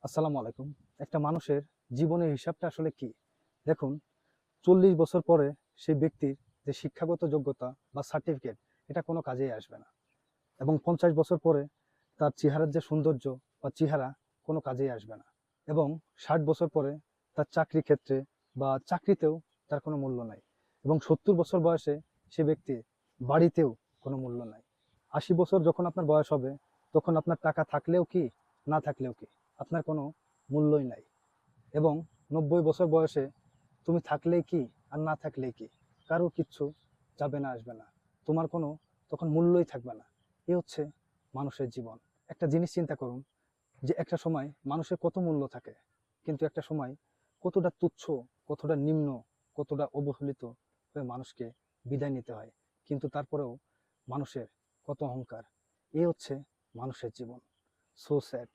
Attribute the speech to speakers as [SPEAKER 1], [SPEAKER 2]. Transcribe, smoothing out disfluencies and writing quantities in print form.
[SPEAKER 1] আসসালামু আলাইকুম। একটা মানুষের জীবনের হিসাবটা আসলে কি? দেখুন, ৪০ বছর পরে সেই ব্যক্তির যে শিক্ষাগত যোগ্যতা বা সার্টিফিকেট এটা কোনো কাজেই আসবে না। এবং ৫০ বছর পরে তার চেহারার যে সৌন্দর্য বা চেহারা কোনো কাজেই আসবে না। এবং ৬০ বছর পরে তার চাকরি ক্ষেত্রে বা চাকরিতেও তার কোনো মূল্য নাই। এবং ৭০ বছর বয়সে সে ব্যক্তির বাড়িতেও কোনো মূল্য নাই। ৮০ বছর যখন আপনার বয়স হবে, তখন আপনার টাকা থাকলেও কি, না থাকলেও কি, আপনার কোনো মূল্যই নাই। এবং ৯০ বছর বয়সে তুমি থাকলেই কি আর না থাকলেই কি, কারো কিচ্ছু যাবে না আসবে না, তোমার কোনো তখন মূল্যই থাকবে না। এ হচ্ছে মানুষের জীবন। একটা জিনিস চিন্তা করুন, যে একটা সময় মানুষের কত মূল্য থাকে, কিন্তু একটা সময় কতটা তুচ্ছ, কতটা নিম্ন, কতটা অবহেলিত হয়ে মানুষকে বিদায় নিতে হয়। কিন্তু তারপরেও মানুষের কত অহংকার। এ হচ্ছে মানুষের জীবন। So sad.